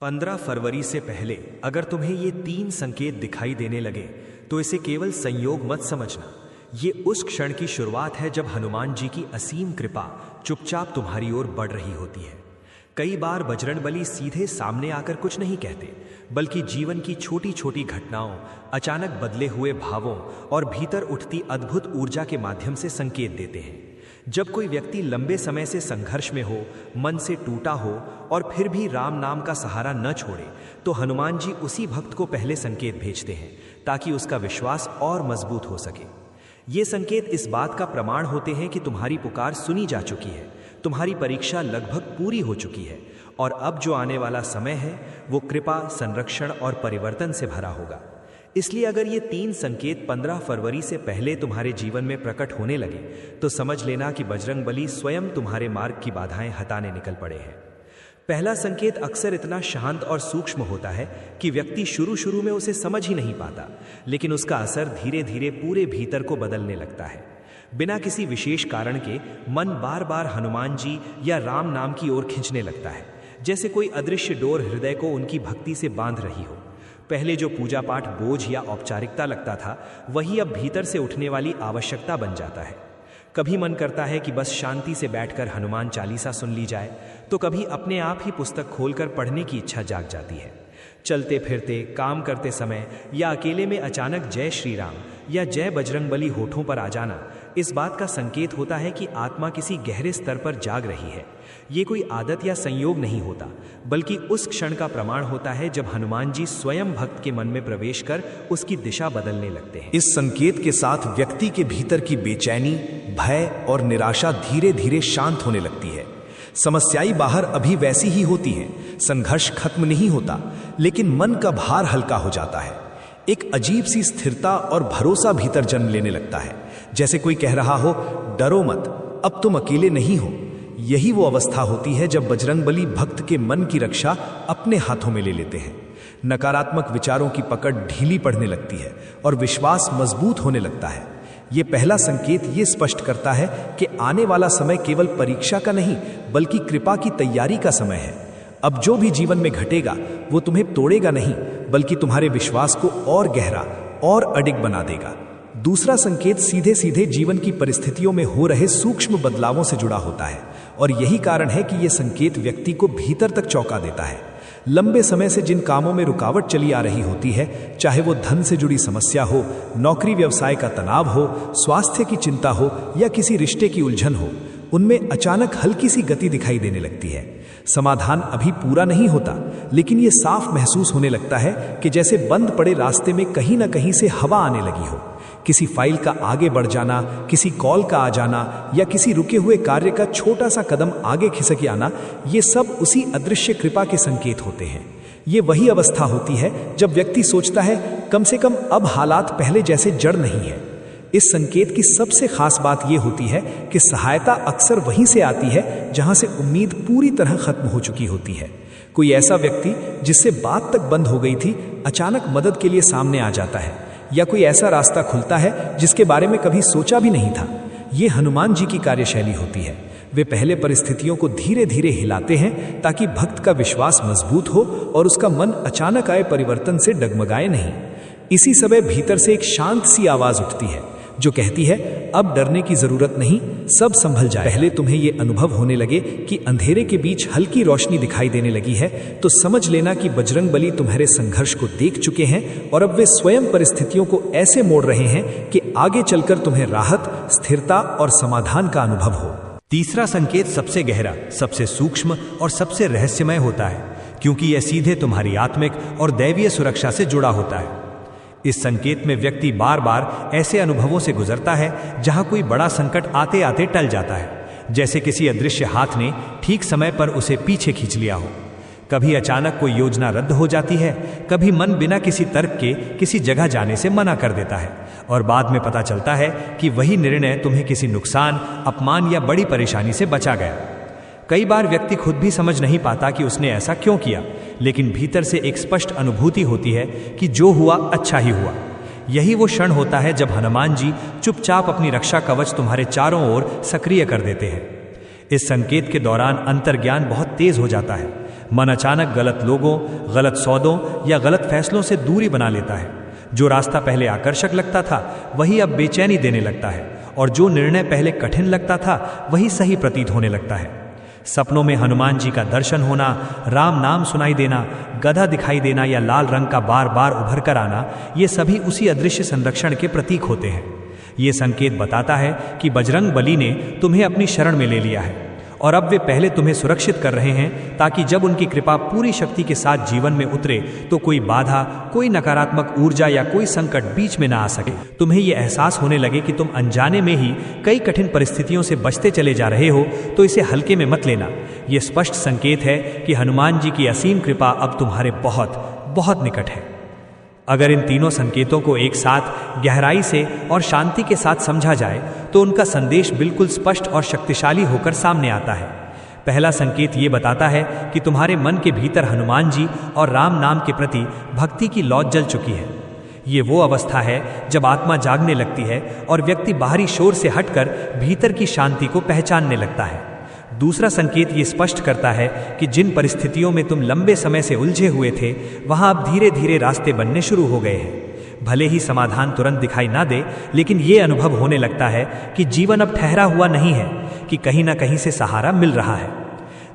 15 फरवरी से पहले अगर तुम्हें ये 3 संकेत दिखाई देने लगे तो इसे केवल संयोग मत समझना। ये उस क्षण की शुरुआत है जब हनुमान जी की असीम कृपा चुपचाप तुम्हारी ओर बढ़ रही होती है। कई बार बजरंगबली सीधे सामने आकर कुछ नहीं कहते, बल्कि जीवन की छोटी छोटी घटनाओं, अचानक बदले हुए भावों और भीतर उठती अद्भुत ऊर्जा के माध्यम से संकेत देते हैं। जब कोई व्यक्ति लंबे समय से संघर्ष में हो, मन से टूटा हो और फिर भी राम नाम का सहारा न छोड़े, तो हनुमान जी उसी भक्त को पहले संकेत भेजते हैं ताकि उसका विश्वास और मजबूत हो सके। ये संकेत इस बात का प्रमाण होते हैं कि तुम्हारी पुकार सुनी जा चुकी है, तुम्हारी परीक्षा लगभग पूरी हो चुकी है और अब जो आने वाला समय है वो कृपा, संरक्षण और परिवर्तन से भरा होगा। इसलिए अगर ये 3 संकेत 15 फरवरी से पहले तुम्हारे जीवन में प्रकट होने लगे तो समझ लेना कि बजरंगबली स्वयं तुम्हारे मार्ग की बाधाएं हटाने निकल पड़े हैं। पहला संकेत अक्सर इतना शांत और सूक्ष्म होता है कि व्यक्ति शुरू में उसे समझ ही नहीं पाता, लेकिन उसका असर धीरे धीरे पूरे भीतर को बदलने लगता है। बिना किसी विशेष कारण के मन बार बार हनुमान जी या राम नाम की ओर खींचने लगता है, जैसे कोई अदृश्य डोर हृदय को उनकी भक्ति से बांध रही हो। पहले जो पूजा पाठ बोझ या औपचारिकता लगता था, वही अब भीतर से उठने वाली आवश्यकता बन जाता है। कभी मन करता है कि बस शांति से बैठकर हनुमान चालीसा सुन ली जाए, तो कभी अपने आप ही पुस्तक खोलकर पढ़ने की इच्छा जाग जाती है। चलते फिरते, काम करते समय या अकेले में अचानक जय श्री राम या जय बजरंगबली होठों पर आ जाना इस बात का संकेत होता है कि आत्मा किसी गहरे स्तर पर जाग रही है। ये कोई आदत या संयोग नहीं होता, बल्कि उस क्षण का प्रमाण होता है जब हनुमान जी स्वयं भक्त के मन में प्रवेश कर उसकी दिशा बदलने लगते हैं। इस संकेत के साथ व्यक्ति के भीतर की बेचैनी, भय और निराशा धीरे धीरे शांत होने लगती है। समस्याएं बाहर अभी वैसी ही होती हैं, संघर्ष खत्म नहीं होता, लेकिन मन का भार हल्का हो जाता है। एक अजीब सी स्थिरता और भरोसा भीतर जन्म लेने लगता है, जैसे कोई कह रहा हो, डरो मत, अब तुम अकेले नहीं हो। यही वो अवस्था होती है जब बजरंगबली भक्त के मन की रक्षा अपने हाथों में ले लेते हैं। नकारात्मक विचारों की पकड़ ढीली पड़ने लगती है और विश्वास मजबूत होने लगता है। ये पहला संकेत ये स्पष्ट करता है कि आने वाला समय केवल परीक्षा का नहीं, बल्कि कृपा की तैयारी का समय है। अब जो भी जीवन में घटेगा वो तुम्हें तोड़ेगा नहीं, बल्कि तुम्हारे विश्वास को और गहरा और अडिग बना देगा। दूसरा संकेत सीधे सीधे जीवन की परिस्थितियों में हो रहे सूक्ष्म बदलावों से जुड़ा होता है और यही कारण है कि यह संकेत व्यक्ति को भीतर तक चौंका देता है। लंबे समय से जिन कामों में रुकावट चली आ रही होती है, चाहे वो धन से जुड़ी समस्या हो, नौकरी व्यवसाय का तनाव हो, स्वास्थ्य की चिंता हो या किसी रिश्ते की उलझन हो, उनमें अचानक हल्की सी गति दिखाई देने लगती है। समाधान अभी पूरा नहीं होता, लेकिन ये साफ महसूस होने लगता है कि जैसे बंद पड़े रास्ते में कहीं ना कहीं से हवा आने लगी हो। किसी फाइल का आगे बढ़ जाना, किसी कॉल का आ जाना या किसी रुके हुए कार्य का छोटा सा कदम आगे खिसक आना, ये सब उसी अदृश्य कृपा के संकेत होते हैं। ये वही अवस्था होती है जब व्यक्ति सोचता है कम से कम अब हालात पहले जैसे जड़ नहीं है। इस संकेत की सबसे खास बात यह होती है कि सहायता अक्सर वहीं से आती है जहां से उम्मीद पूरी तरह खत्म हो चुकी होती है। कोई ऐसा व्यक्ति जिससे बात तक बंद हो गई थी, अचानक मदद के लिए सामने आ जाता है, या कोई ऐसा रास्ता खुलता है जिसके बारे में कभी सोचा भी नहीं था। ये हनुमान जी की कार्यशैली होती है। वे पहले परिस्थितियों को धीरे धीरे हिलाते हैं ताकि भक्त का विश्वास मजबूत हो और उसका मन अचानक आए परिवर्तन से डगमगाए नहीं। इसी समय भीतर से एक शांत सी आवाज उठती है जो कहती है, अब डरने की जरूरत नहीं, सब संभल जाए। पहले तुम्हें यह अनुभव होने लगे कि अंधेरे के बीच हल्की रोशनी दिखाई देने लगी है, तो समझ लेना कि बजरंगबली तुम्हारे संघर्ष को देख चुके हैं और अब वे स्वयं परिस्थितियों को ऐसे मोड़ रहे हैं कि आगे चलकर तुम्हें राहत, स्थिरता और समाधान का अनुभव हो। तीसरा संकेत सबसे गहरा, सबसे सूक्ष्म और सबसे रहस्यमय होता है, क्योंकि यह सीधे तुम्हारी आत्मिक और दैवीय सुरक्षा से जुड़ा होता है। इस संकेत में व्यक्ति बार बार ऐसे अनुभवों से गुजरता है जहां कोई बड़ा संकट आते आते टल जाता है, जैसे किसी अदृश्य हाथ ने ठीक समय पर उसे पीछे खींच लिया हो। कभी अचानक कोई योजना रद्द हो जाती है, कभी मन बिना किसी तर्क के किसी जगह जाने से मना कर देता है और बाद में पता चलता है कि वही निर्णय तुम्हें किसी नुकसान, अपमान या बड़ी परेशानी से बचा गया। कई बार व्यक्ति खुद भी समझ नहीं पाता कि उसने ऐसा क्यों किया, लेकिन भीतर से एक स्पष्ट अनुभूति होती है कि जो हुआ अच्छा ही हुआ। यही वो क्षण होता है जब हनुमान जी चुपचाप अपनी रक्षा कवच तुम्हारे चारों ओर सक्रिय कर देते हैं। इस संकेत के दौरान अंतर्ज्ञान बहुत तेज हो जाता है। मन अचानक गलत लोगों, गलत सौदों या गलत फैसलों से दूरी बना लेता है। जो रास्ता पहले आकर्षक लगता था वही अब बेचैनी देने लगता है, और जो निर्णय पहले कठिन लगता था वही सही प्रतीत होने लगता है। सपनों में हनुमान जी का दर्शन होना, राम नाम सुनाई देना, गधा दिखाई देना या लाल रंग का बार बार उभर कर आना, ये सभी उसी अदृश्य संरक्षण के प्रतीक होते हैं। ये संकेत बताता है कि बजरंग बली ने तुम्हें अपनी शरण में ले लिया है और अब वे पहले तुम्हें सुरक्षित कर रहे हैं, ताकि जब उनकी कृपा पूरी शक्ति के साथ जीवन में उतरे तो कोई बाधा, कोई नकारात्मक ऊर्जा या कोई संकट बीच में ना आ सके। तुम्हें यह एहसास होने लगे कि तुम अनजाने में ही कई कठिन परिस्थितियों से बचते चले जा रहे हो, तो इसे हल्के में मत लेना। यह स्पष्ट संकेत है कि हनुमान जी की असीम कृपा अब तुम्हारे बहुत बहुत निकट है। अगर इन तीनों संकेतों को एक साथ गहराई से और शांति के साथ समझा जाए तो उनका संदेश बिल्कुल स्पष्ट और शक्तिशाली होकर सामने आता है। पहला संकेत ये बताता है कि तुम्हारे मन के भीतर हनुमान जी और राम नाम के प्रति भक्ति की लौ जल चुकी है। ये वो अवस्था है जब आत्मा जागने लगती है और व्यक्ति बाहरी शोर से हटकर भीतर की शांति को पहचानने लगता है। दूसरा संकेत ये स्पष्ट करता है कि जिन परिस्थितियों में तुम लंबे समय से उलझे हुए थे, वहां अब धीरे धीरे रास्ते बनने शुरू हो गए हैं। भले ही समाधान तुरंत दिखाई ना दे, लेकिन ये अनुभव होने लगता है कि जीवन अब ठहरा हुआ नहीं है, कि कहीं ना कहीं से सहारा मिल रहा है।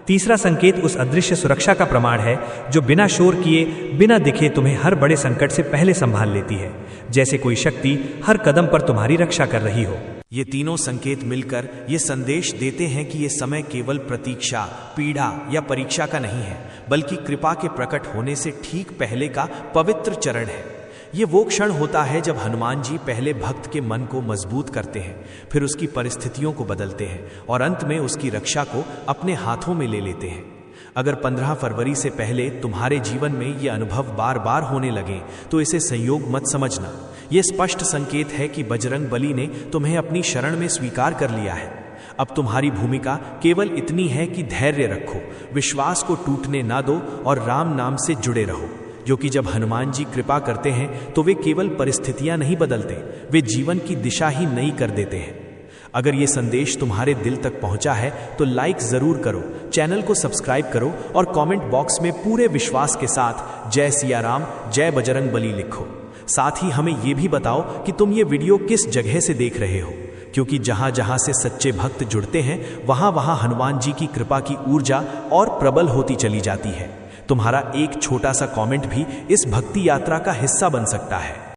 तीसरा संकेत उस अदृश्य सुरक्षा का प्रमाण है जो बिना शोर किए, बिना दिखे तुम्हें हर बड़े संकट से पहले संभाल लेती है, जैसे कोई शक्ति हर कदम पर तुम्हारी रक्षा कर रही हो। ये तीनों संकेत मिलकर ये संदेश देते हैं कि ये समय केवल प्रतीक्षा, पीड़ा या परीक्षा का नहीं है, बल्कि कृपा के प्रकट होने से ठीक पहले का पवित्र चरण है। ये वो क्षण होता है जब हनुमान जी पहले भक्त के मन को मजबूत करते हैं, फिर उसकी परिस्थितियों को बदलते हैं और अंत में उसकी रक्षा को अपने हाथों में ले लेते हैं। अगर 15 फरवरी से पहले तुम्हारे जीवन में ये अनुभव बार बार होने लगे तो इसे संयोग मत समझना। ये स्पष्ट संकेत है कि बजरंग बली ने तुम्हें अपनी शरण में स्वीकार कर लिया है। अब तुम्हारी भूमिका केवल इतनी है कि धैर्य रखो, विश्वास को टूटने ना दो और राम नाम से जुड़े रहो, क्योंकि जब हनुमान जी कृपा करते हैं तो वे केवल परिस्थितियां नहीं बदलते, वे जीवन की दिशा ही नई कर देते हैं। अगर ये संदेश तुम्हारे दिल तक पहुंचा है तो लाइक जरूर करो, चैनल को सब्सक्राइब करो और कमेंट बॉक्स में पूरे विश्वास के साथ जय सिया राम, जय बजरंग बली लिखो। साथ ही हमें ये भी बताओ कि तुम ये वीडियो किस जगह से देख रहे हो, क्योंकि जहां जहां से सच्चे भक्त जुड़ते हैं वहां वहां हनुमान जी की कृपा की ऊर्जा और प्रबल होती चली जाती है। तुम्हारा एक छोटा सा कमेंट भी इस भक्ति यात्रा का हिस्सा बन सकता है।